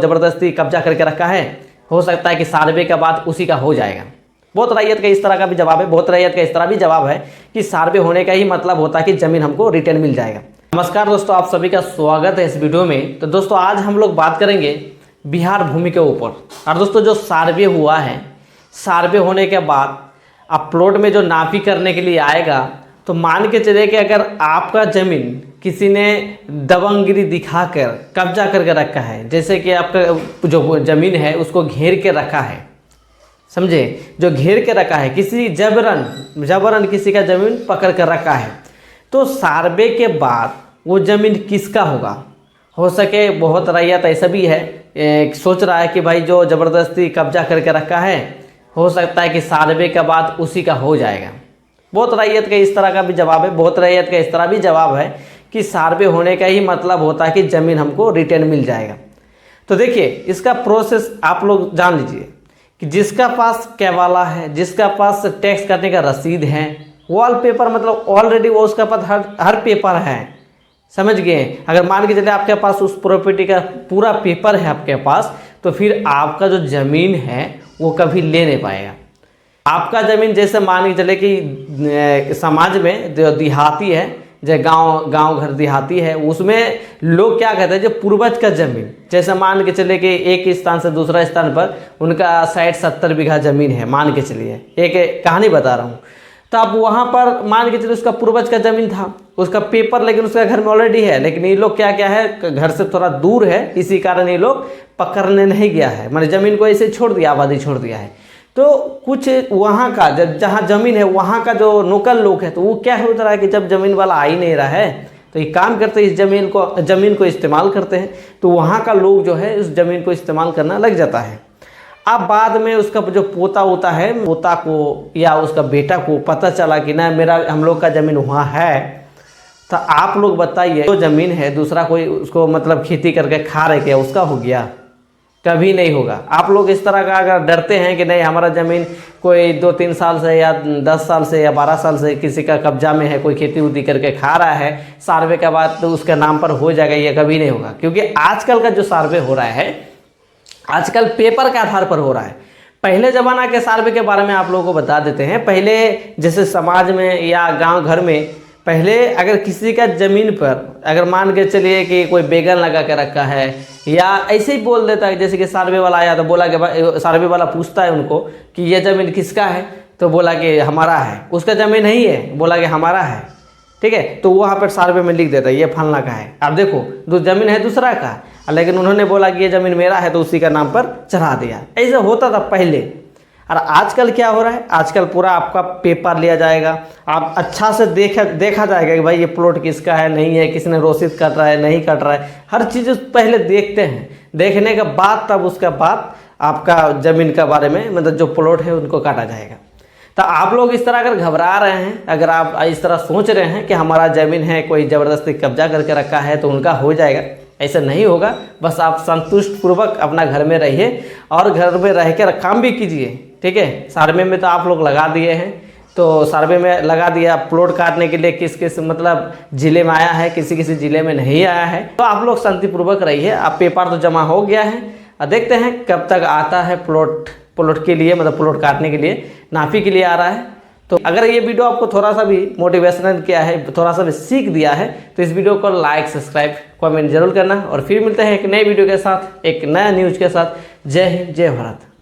ज़बरदस्ती कब्जा करके रखा है, हो सकता है कि सर्वे के बाद उसी का हो जाएगा। बहुत रैयत का इस तरह का भी जवाब है, बहुत रैयत का इस तरह भी जवाब है कि सर्वे होने का ही मतलब होता है कि ज़मीन हमको रिटर्न मिल जाएगा। नमस्कार दोस्तों, आप सभी का स्वागत है इस वीडियो में। तो दोस्तों आज हम लोग बात करेंगे बिहार भूमि के ऊपर। और दोस्तों जो सर्वे हुआ है, सर्वे होने के बाद अब प्लॉट में जो नापी करने के लिए आएगा, तो मान के चलिए कि अगर आपका ज़मीन किसी ने दबंगगिरी दिखाकर कब्जा करके रखा है, जैसे कि आपका जो ज़मीन है उसको घेर के रखा है, समझे, जो घेर के रखा है, किसी जबरन किसी का ज़मीन पकड़ कर रखा है, तो सर्वे के बाद वो ज़मीन किसका होगा। हो सके बहुत रैयत ऐसा भी है सोच रहा है कि भाई जो ज़बरदस्ती कब्जा करके रखा है, हो सकता है कि सर्वे के बाद उसी का हो जाएगा। बहुत रैयत का इस तरह का भी जवाब है, बहुत रैयत का इस तरह भी जवाब है कि सर्वे होने का ही मतलब होता है कि ज़मीन हमको रिटर्न मिल जाएगा। तो देखिए इसका प्रोसेस आप लोग जान लीजिए कि जिसका पास कैवाला है, जिसका पास टैक्स करने का रसीद है, वॉल पेपर मतलब ऑलरेडी वो उसका पास हर पेपर है, समझ गए। अगर मान के चलिए आपके पास उस प्रॉपर्टी का पूरा पेपर है आपके पास, तो फिर आपका जो ज़मीन है वो कभी ले नहीं पाएगा। आपका ज़मीन जैसे मान के चले कि समाज में जो देहाती है, जो गांव घर देहाती है, उसमें लोग क्या कहते हैं, जो पूर्वज का ज़मीन, जैसे मान के चले कि एक स्थान से दूसरा स्थान पर उनका 60-70 बीघा ज़मीन है, मान के चलिए एक कहानी बता रहा हूँ। तो अब वहाँ पर मान के चलिए उसका पूर्वज का ज़मीन था, उसका पेपर लेकिन उसका घर में ऑलरेडी है, लेकिन ये लोग क्या है, घर से थोड़ा दूर है, इसी कारण ये लोग पकड़ने नहीं गया है, मैंने ज़मीन को ऐसे छोड़ दिया, आबादी छोड़ दिया है। तो कुछ वहाँ का जहाँ ज़मीन है वहाँ का जो लोकल लोग है, तो वो क्या होता है कि जब ज़मीन वाला आ ही नहीं रहा है, तो ये काम करते हैं, इस ज़मीन को इस्तेमाल करते हैं, तो वहाँ का लोग जो है उस ज़मीन को इस्तेमाल करना लग जाता है। अब बाद में उसका जो पोता होता है, पोता को या उसका बेटा को पता चला कि ना हम लोग का ज़मीन वहाँ है, तो आप लोग बताइए जो ज़मीन है दूसरा कोई उसको मतलब खेती करके खा रहे, क्या उसका हो गया? कभी नहीं होगा। आप लोग इस तरह का अगर डरते हैं कि नहीं हमारा ज़मीन कोई 2-3 साल से या 10 साल से या 12 साल से किसी का कब्जा में है, कोई खेती उती करके खा रहा है, सर्वे के बाद तो उसके नाम पर हो जाएगा, ये कभी नहीं होगा। क्योंकि आजकल का जो सर्वे हो रहा है, आजकल पेपर के आधार पर हो रहा है। पहले ज़माना के सर्वे के बारे में आप लोगों को बता देते हैं। पहले जैसे समाज में या गाँव घर में, पहले अगर किसी का ज़मीन पर अगर मान के चलिए कि कोई बैगन लगा के रखा है, या ऐसे ही बोल देता है, जैसे कि सर्वे वाला आया तो बोला कि सर्वे वाला पूछता है उनको कि ये ज़मीन किसका है, तो बोला कि हमारा है। उसका ज़मीन नहीं है, बोला कि हमारा है, ठीक है, तो वहाँ पर सर्वे में लिख देता है ये फलना का है। अब देखो ज़मीन है दूसरा का, लेकिन उन्होंने बोला कि ये ज़मीन मेरा है, तो उसी का नाम पर चढ़ा दिया। ऐसा होता था पहले। और आजकल क्या हो रहा है, आजकल पूरा आपका पेपर लिया जाएगा, आप अच्छा से देखा जाएगा कि भाई ये प्लॉट किसका है, नहीं है, किसने रोसित कट रहा है, नहीं कट रहा है, हर चीज़ पहले देखते हैं। देखने के बाद तब उसके बाद आपका ज़मीन के बारे में मतलब जो प्लॉट है उनको काटा जाएगा। तो आप लोग इस तरह अगर घबरा रहे हैं, अगर आप इस तरह सोच रहे हैं कि हमारा ज़मीन है कोई ज़बरदस्ती कब्जा करके रखा है तो उनका हो जाएगा, ऐसा नहीं होगा। बस आप संतुष्ट पूर्वक अपना घर में रहिए और घर में रह कर काम भी कीजिए, ठीक है। सर्वे में तो आप लोग लगा दिए हैं, तो सर्वे में लगा दिया, प्लॉट काटने के लिए किस किस मतलब ज़िले में आया है, किसी किसी ज़िले में नहीं आया है, तो आप लोग शांतिपूर्वक रहिए। अब पेपर तो जमा हो गया है, देखते हैं कब तक आता है प्लॉट के लिए, मतलब प्लॉट काटने के लिए, नापी के लिए आ रहा है। तो अगर ये वीडियो आपको थोड़ा सा भी मोटिवेशनल किया है, थोड़ा सा भी सीख दिया है, तो इस वीडियो को लाइक, सब्सक्राइब, कमेंट जरूर करना। और फिर मिलते हैं एक नए वीडियो के साथ, एक नया न्यूज़ के साथ। जय हिंद, जय भारत।